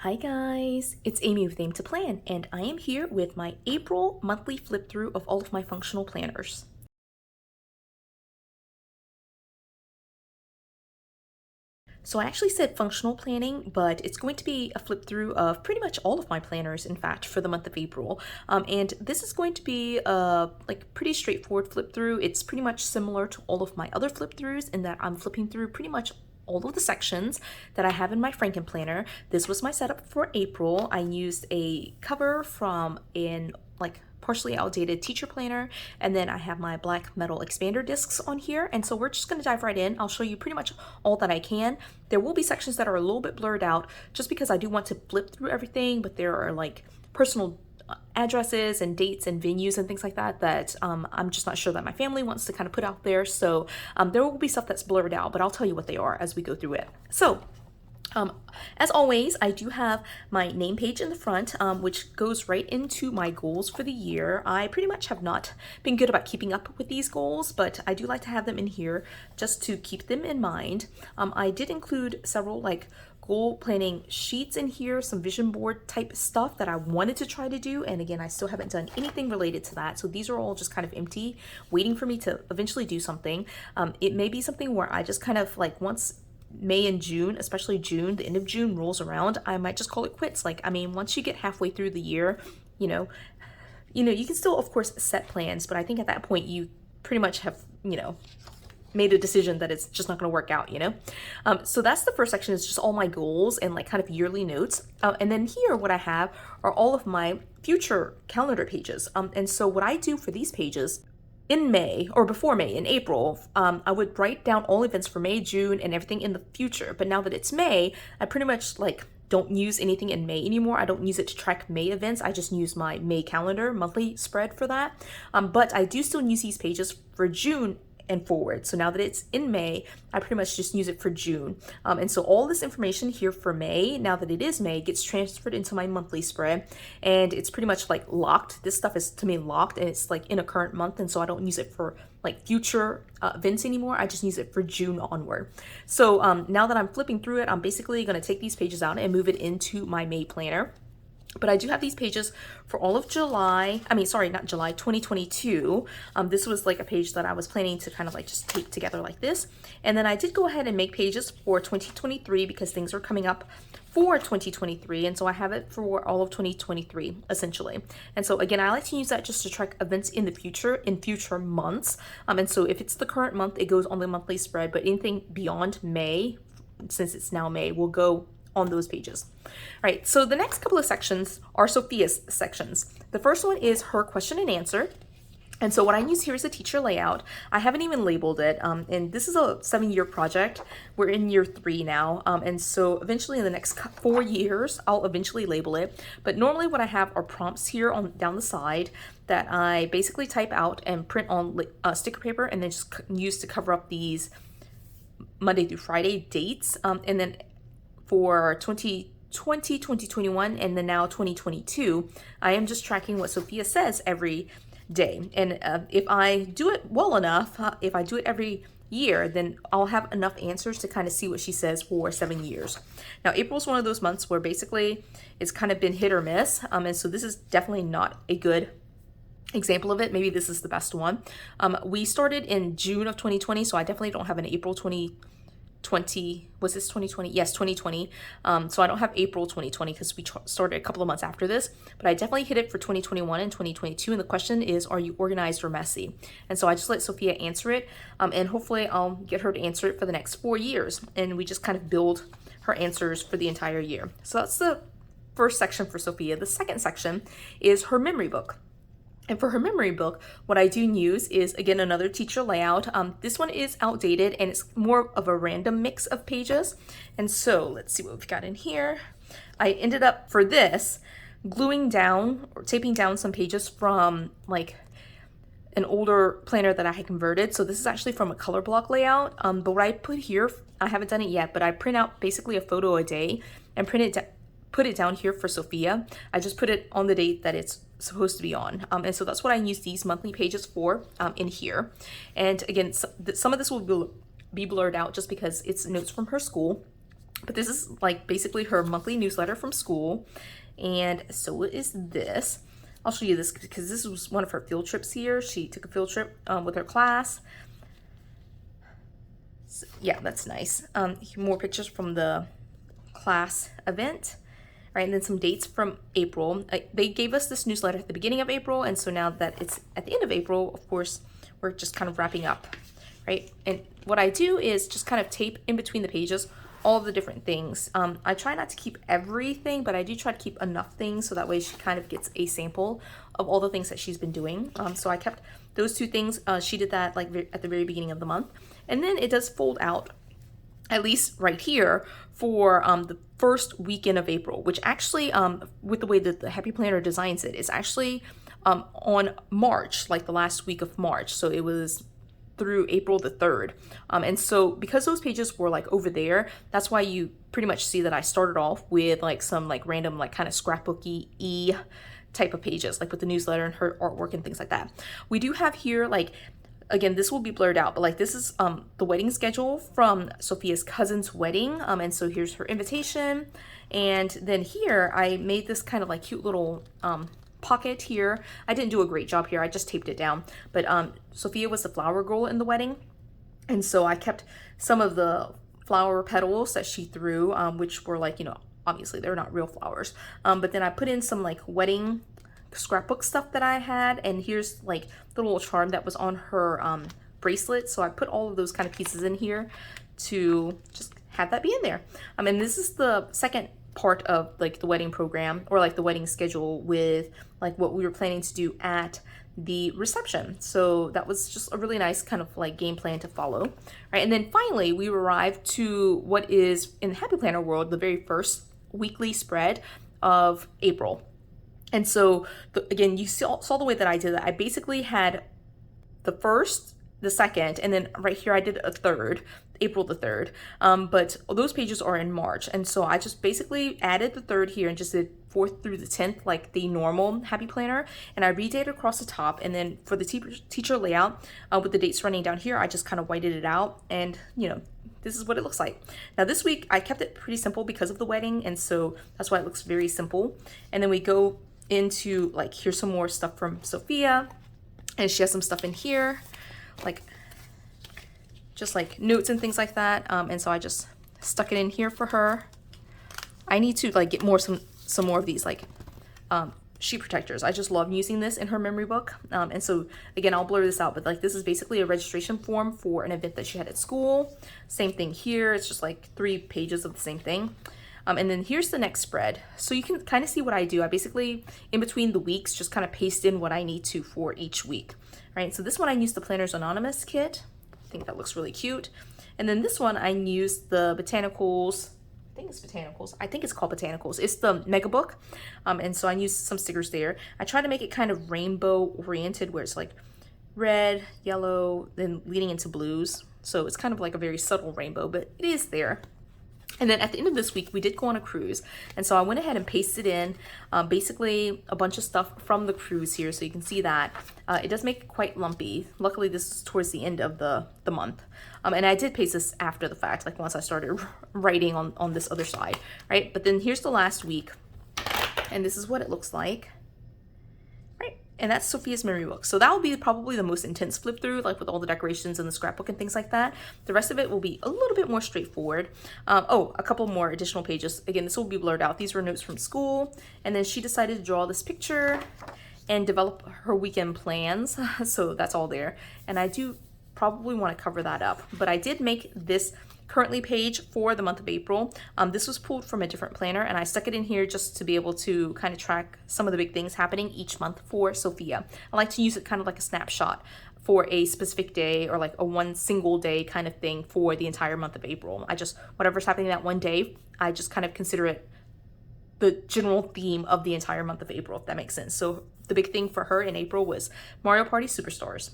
Hi guys, it's Amy with Aim to Plan, and I am here with my April monthly flip through of all of my functional planners. So I actually said functional planning, but it's going to be a flip through of pretty much all of my planners, in fact, for the month of April. And this is going to be a pretty straightforward flip through. It's pretty much similar to all of my other flip throughs in that I'm flipping through pretty much all of the sections that I have in my Frankenplanner. This was my setup for April. I used a cover from an partially outdated teacher planner, and then I have my black metal expander discs on here, and so we're just going to dive right in. I'll show you pretty much all that I can. There will be sections that are a little bit blurred out just because I do want to flip through everything, but there are like personal addresses and dates and venues and things like that that I'm just not sure that my family wants to kind of put out there. So there will be stuff that's blurred out, but I'll tell you what they are as we go through it. So as always, I do have my name page in the front, which goes right into my goals for the year. I pretty much have not been good about keeping up with these goals, but I do like to have them in here just to keep them in mind. I did include several goal planning sheets in here, some vision board type stuff that I wanted to try to do. And again, I still haven't done anything related to that. So these are all just kind of empty, waiting for me to eventually do something. It may be something where I just kind of once May and June, especially June, the end of June rolls around, I might just call it quits. Once you get halfway through the year, you can still, of course, set plans, but I think at that point you pretty much have, made a decision that it's just not going to work out, So that's the first section, is just all my goals and kind of yearly notes. And then here, what I have are all of my future calendar pages. And so what I do for these pages in May, or before May, in April, I would write down all events for May, June, and everything in the future. But now that it's May, I pretty much don't use anything in May anymore. I don't use it to track May events. I just use my May calendar monthly spread for that. But I do still use these pages for June and forward. So now that it's in May, I pretty much just use it for June. And so all this information here for May, now that it is May, gets transferred into my monthly spread, and it's pretty much locked. This stuff is to me locked, and it's in a current month, and so I don't use it for future events anymore. I just use it for June onward. So now that I'm flipping through it, I'm basically going to take these pages out and move it into my May planner. But I do have these pages for all of July. I mean, sorry, not July, 2022. This was a page that I was planning to kind of just tape together like this. And then I did go ahead and make pages for 2023 because things are coming up for 2023. And so I have it for all of 2023, essentially. And so again, I like to use that just to track events in the future, in future months. And so if it's the current month, it goes on the monthly spread. But anything beyond May, since it's now May, will go on those pages. All right, so the next couple of sections are Sophia's sections. The first one is her question and answer. And so what I use here is a teacher layout. I haven't even labeled it, and this is a 7-year project. We're in year 3 now, and so eventually in the next 4 years, I'll eventually label it. But normally what I have are prompts here on down the side that I basically type out and print on sticker paper, and then just use to cover up these Monday through Friday dates, and then for 2020, 2021, and then now 2022, I am just tracking what Sophia says every day. And if I do it well enough, if I do it every year, then I'll have enough answers to kind of see what she says for 7 years. Now, April's one of those months where basically it's kind of been hit or miss. And so this is definitely not a good example of it. Maybe this is the best one. We started in June of 2020, so I definitely don't have an April 2020. Was this 2020? Yes, 2020. So I don't have April 2020 because we started a couple of months after this, but I definitely hit it for 2021 and 2022. And the question is, are you organized or messy? And so I just let Sophia answer it, and hopefully I'll get her to answer it for the next 4 years. And we just kind of build her answers for the entire year. So that's the first section for Sophia. The second section is her memory book. And for her memory book, what I do use is, again, another teacher layout. This one is outdated, and it's more of a random mix of pages. And so let's see what we've got in here. I ended up, for this, gluing down or taping down some pages from an older planner that I had converted. So this is actually from a color block layout. But what I put here, I haven't done it yet, but I print out basically a photo a day and put it down here for Sophia. I just put it on the date that it's supposed to be on. And so that's what I use these monthly pages for in here. And again, some of this will be blurred out just because it's notes from her school. But this is like basically her monthly newsletter from school. And so is this. I'll show you this because this was one of her field trips here. She took a field trip with her class. So, yeah, that's nice. More pictures from the class event. All right, and then some dates from April. They gave us this newsletter at the beginning of April, and so now that it's at the end of April, of course, we're just kind of wrapping up, right? And what I do is just kind of tape in between the pages all of the different things. I try not to keep everything, but I do try to keep enough things so that way she kind of gets a sample of all the things that she's been doing. So I kept those two things. She did that like at the very beginning of the month. And then it does fold out, at least right here, for the first weekend of April, which actually, with the way that the Happy Planner designs it, is actually on March, like the last week of March. So it was through April the 3rd. And so because those pages were like over there, that's why you pretty much see that I started off with like some like random like kind of scrapbooky type of pages, like with the newsletter and her artwork and things like that. We do have here like, again, this will be blurred out, but like this is the wedding schedule from Sophia's cousin's wedding. And so here's her invitation. And then here I made this kind of like cute little pocket here. I didn't do a great job here. I just taped it down. But Sophia was the flower girl in the wedding. And so I kept some of the flower petals that she threw, which were like, you know, obviously they're not real flowers. But then I put in some like wedding scrapbook stuff that I had. And here's like the little charm that was on her bracelet. So I put all of those kind of pieces in here to just have that be in there. And this is the second part of like the wedding program, or like the wedding schedule, with like what we were planning to do at the reception. So that was just a really nice kind of like game plan to follow, right? And then finally we arrived to what is in the Happy Planner world the very first weekly spread of April. And so again, you saw the way that I did that. I basically had the first, the second, and then right here I did a third, April the 3rd. But those pages are in March. And so I just basically added the 3rd here and just did 4th through the 10th, like the normal Happy Planner. And I redated across the top. And then for the teacher layout, with the dates running down here, I just kind of whited it out. And, you know, this is what it looks like. Now this week I kept it pretty simple because of the wedding. And so that's why it looks very simple. And then we go into like, here's some more stuff from Sophia. And she has some stuff in here, like just like notes and things like that. And so I just stuck it in here for her. I need to like get some more of these like sheet protectors. I just love using this in her memory book. And so again, I'll blur this out, but like this is basically a registration form for an event that she had at school. Same thing here. It's just like 3 pages of the same thing. And then here's the next spread. So you can kind of see what I do. I basically, in between the weeks, just kind of paste in what I need to for each week. Right, so this one I used the Planners Anonymous kit. I think that looks really cute. And then this one I used the Botanicals. I think it's Botanicals. I think it's called Botanicals. It's the Mega Book. And so I used some stickers there. I try to make it kind of rainbow oriented, where it's like red, yellow, then leading into blues. So it's kind of like a very subtle rainbow, but it is there. And then at the end of this week, we did go on a cruise. And so I went ahead and pasted in basically a bunch of stuff from the cruise here. So you can see that. It does make it quite lumpy. Luckily, this is towards the end of the month. And I did paste this after the fact, like once I started writing on this other side, right? But then here's the last week. And this is what it looks like. And that's Sophia's memory book. So that will be probably the most intense flip through, like with all the decorations and the scrapbook and things like that. The rest of it will be a little bit more straightforward. Oh, a couple more additional pages. Again, this will be blurred out. These were notes from school. And then she decided to draw this picture and develop her weekend plans. So that's all there. And I do probably want to cover that up. But I did make this currently page for the month of April. This was pulled from a different planner, and I stuck it in here just to be able to kind of track some of the big things happening each month for Sophia. I like to use it kind of like a snapshot for a specific day, or like a one single day kind of thing for the entire month of April. Whatever's happening that one day, I just kind of consider it the general theme of the entire month of April, if that makes sense. So the big thing for her in April was Mario Party Superstars.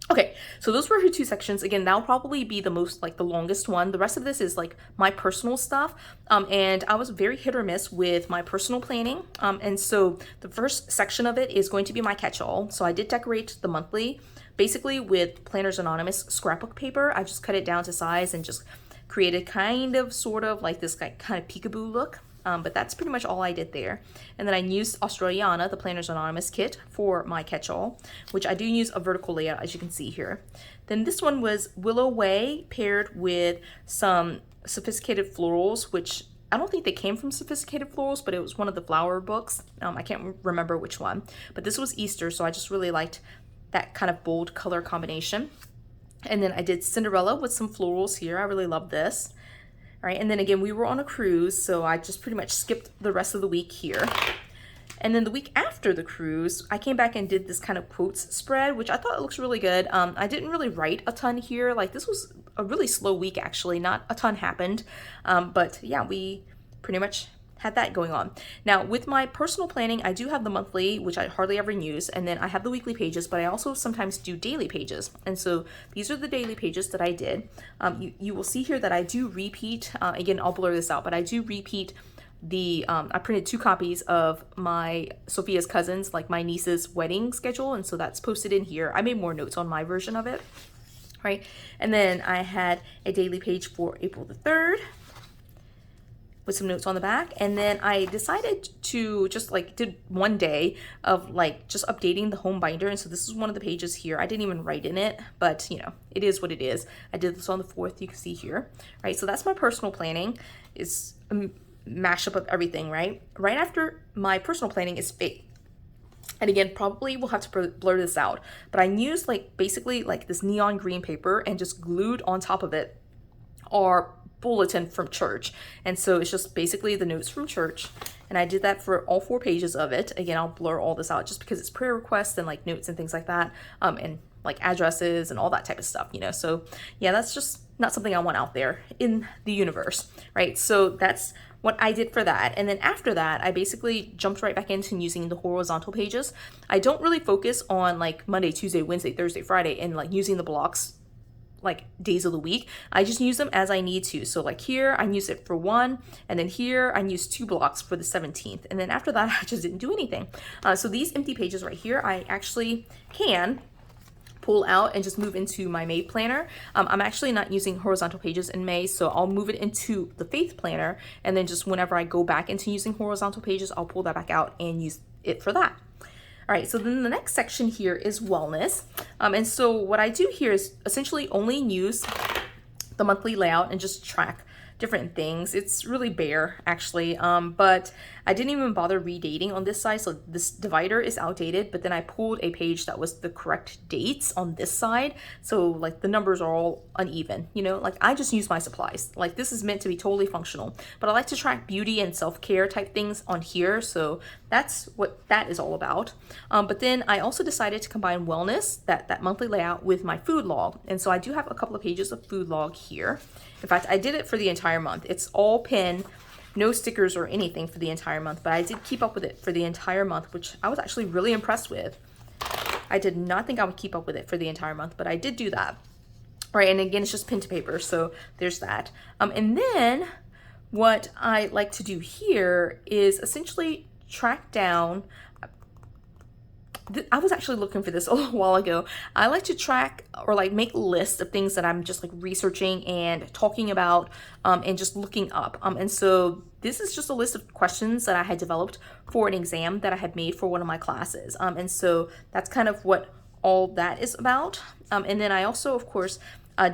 Okay, so those were her 2 sections. Again, that'll probably be the most, like the longest one. The rest of this is like my personal stuff. And I was very hit or miss with my personal planning. And so the first section of it is going to be my catch-all. So I did decorate the monthly, basically with Planners Anonymous scrapbook paper. I just cut it down to size and just created kind of sort of like this kind of peekaboo look. But that's pretty much all I did there. And then I used Australiana, the Planners Anonymous kit, for my catch-all, which I do use a vertical layout, as you can see here. Then this one was Willow Way paired with some Sophisticated Florals, which I don't think they came from Sophisticated Florals, but it was one of the flower books. I can't remember which one. But this was Easter, so I just really liked that kind of bold color combination. And then I did Cinderella with some florals here. I really love this. All right, and then again, we were on a cruise, so I just pretty much skipped the rest of the week here. And then the week after the cruise, I came back and did this kind of quotes spread, which I thought it looks really good. I didn't really write a ton here. Like, this was a really slow week, actually. Not a ton happened. But yeah, we pretty much had that going on. Now, with my personal planning, I do have the monthly, which I hardly ever use, and then I have the weekly pages, but I also sometimes do daily pages. And so these are the daily pages that I did. You will see here that I do repeat, again, I'll blur this out, but I do repeat I printed 2 copies of my Sophia's cousins, like my niece's wedding schedule, and so that's posted in here. I made more notes on my version of it, right? And then I had a daily page for April the 3rd, with some notes on the back. And then I decided to just did one day of just updating the home binder. And so this is one of the pages here. I didn't even write in it, but it is what it is. I did this on the 4th, you can see here, right? So that's my personal planning. It's a mashup of everything, right? Right after my personal planning is faith. And again, probably we'll have to blur this out, but I used basically this neon green paper and just glued on top of it our bulletin from church. And so it's just basically the notes from church. And I did that for all 4 pages of it. Again, I'll blur all this out just because it's prayer requests and notes and things like that. And addresses and all that type of stuff, So yeah, that's just not something I want out there in the universe, right? So that's what I did for that. And then after that, I basically jumped right back into using the horizontal pages. I don't really focus on Monday, Tuesday, Wednesday, Thursday, Friday, and using the blocks days of the week. I just use them as I need to. So here I use it for 1, and then here I use 2 blocks for the 17th. And then after that, I just didn't do anything. So these empty pages right here, I actually can pull out and just move into my May planner. I'm actually not using horizontal pages in May, so I'll move it into the Faith planner, and then just whenever I go back into using horizontal pages, I'll pull that back out and use it for that. All right, so then the next section here is wellness. And so what I do here is essentially only use the monthly layout and just track different things. It's really bare, actually, but I didn't even bother redating on this side, so this divider is outdated, but then I pulled a page that was the correct dates on this side, so the numbers are all uneven, I just use my supplies. This is meant to be totally functional, but I like to track beauty and self-care type things on here, so that's what that is all about. But then I also decided to combine wellness, that monthly layout, with my food log, and so I do have a couple of pages of food log here. In fact, I did it for the entire month. It's all pen, no stickers or anything for the entire month, but I did keep up with it for the entire month, which I was actually really impressed with. I did not think I would keep up with it for the entire month, but I did do that. All right, and again, it's just pen to paper, so there's that. And then what I like to do here is essentially track down. I was actually looking for this a little while ago. I like to track or make lists of things that I'm just researching and talking about and just looking up. And so this is just a list of questions that I had developed for an exam that I had made for one of my classes. And so that's kind of what all that is about. And then I also, of course,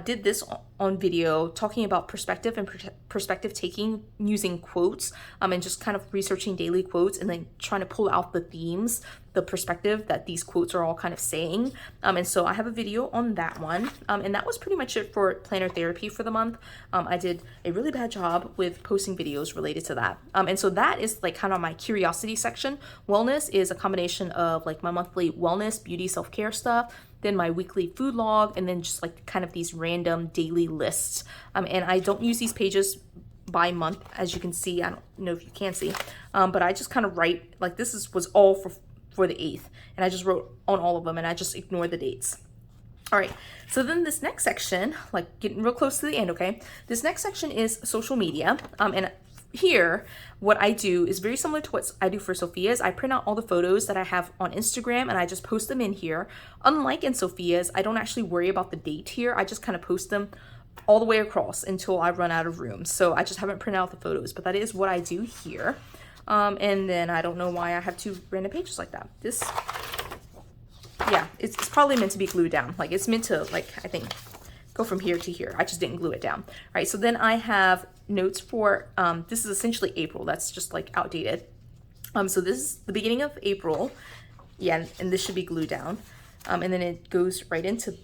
did this on video talking about perspective and perspective taking using quotes and just kind of researching daily quotes and then trying to pull out the themes, the perspective that these quotes are all kind of saying. And so I have a video on that one. And that was pretty much it for planner therapy for the month. I did a really bad job with posting videos related to that. And so that is kind of my curiosity section. Wellness is a combination of my monthly wellness, beauty, self-care stuff, then my weekly food log, and then just kind of these random daily lists. And I don't use these pages by month, as you can see. I don't know if you can see, but I just kind of write, was all for the 8th, and I just wrote on all of them, and I just ignored the dates. All right, so then this next section, getting real close to the end, okay? This next section is social media, and here, what I do is very similar to what I do for Sophia's. I print out all the photos that I have on Instagram and I just post them in here. Unlike in Sophia's, I don't actually worry about the date here. I just kind of post them all the way across until I run out of room. So I just haven't printed out the photos, but that is what I do here. And then I don't know why I have 2 random pages like that. This, yeah, it's probably meant to be glued down. Like it's meant to, like, I think, go from here to here. I just didn't glue it down. All right, so then I have notes for, this is essentially April. That's just like outdated. So this is the beginning of April. Yeah, and this should be glued down. And then it goes right into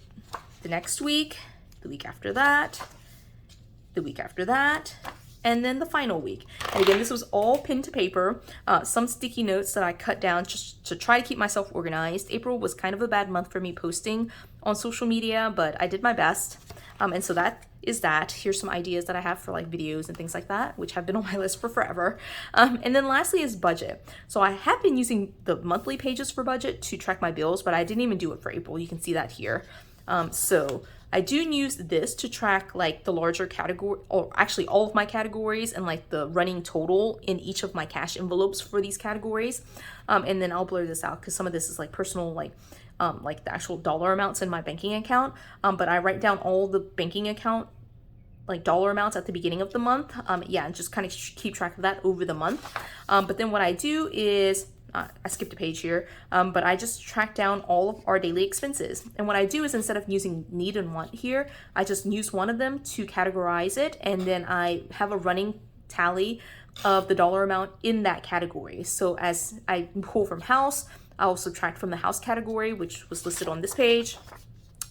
the next week, the week after that, the week after that, and then the final week. And again, this was all pen to paper, some sticky notes that I cut down just to try to keep myself organized. April was kind of a bad month for me posting on social media, but I did my best. And so that is that. Here's some ideas that I have for like videos and things like that, which have been on my list for forever. And then lastly is budget. So I have been using the monthly pages for budget to track my bills, but I didn't even do it for April. You can see that here. So I do use this to track like the larger category, or actually all of my categories, and like the running total in each of my cash envelopes for these categories. And then I'll blur this out because some of this is like personal, like the actual dollar amounts in my banking account. But I write down all the banking account like dollar amounts at the beginning of the month. Yeah, and just kind of keep track of that over the month. But then what I do is, I skipped a page here, but I just track down all of our daily expenses. And what I do is, instead of using need and want here, I just use one of them to categorize it, and then I have a running tally of the dollar amount in that category. So as I pull from house, I'll subtract from the house category, which was listed on this page.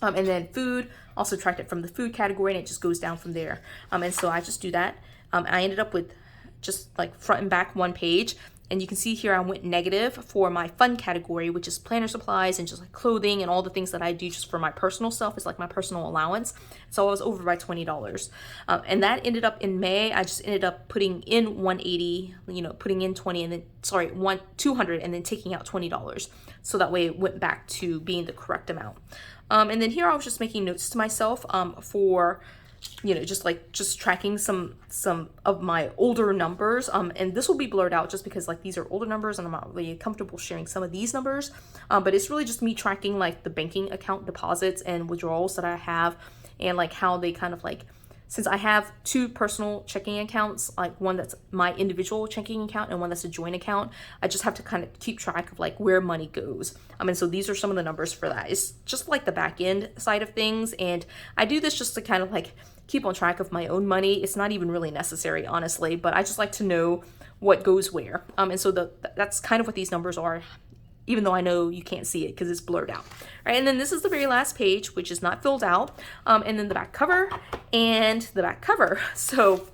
And then food, I'll subtract it from the food category, and it just goes down from there. And so I just do that. I ended up with just like front and back one page. And you can see here I went negative for my fun category, which is planner supplies and just like clothing and all the things that I do just for my personal self. It's like my personal allowance. So I was over by $20. And that ended up in May. I just ended up putting in 180, putting in 20 and then, 200 and then taking out $20. So that way it went back to being the correct amount. And then here I was just making notes to myself for just tracking some of my older numbers. And this will be blurred out just because like these are older numbers and I'm not really comfortable sharing some of these numbers. But it's really just me tracking like the banking account deposits and withdrawals that I have, and like how they kind of like, since I have 2 personal checking accounts, like one that's my individual checking account and one that's a joint account, I just have to kind of keep track of like where money goes. And so these are some of the numbers for that. It's just like the back end side of things. And I do this just to kind of like keep on track of my own money. It's not even really necessary, honestly, but I just like to know what goes where. And so that's kind of what these numbers are, even though I know you can't see it because it's blurred out. All right, and then this is the very last page, which is not filled out, and then the back cover and the back cover. So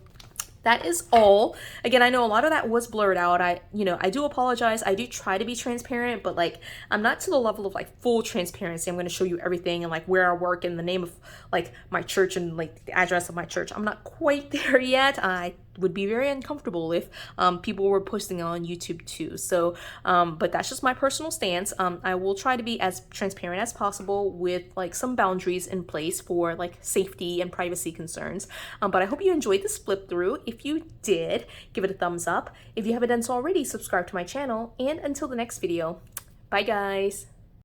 that is all. Again, I know a lot of that was blurred out. I do apologize. I do try to be transparent, but like I'm not to the level of like full transparency. I'm going to show you everything and like where I work and the name of like my church and like the address of my church. I'm not quite there yet. I would be very uncomfortable if people were posting it on YouTube too. So, but that's just my personal stance. I will try to be as transparent as possible with like some boundaries in place for like safety and privacy concerns. But I hope you enjoyed this flip through. If you did, give it a thumbs up. If you haven't done so already, subscribe to my channel. And until the next video, bye guys.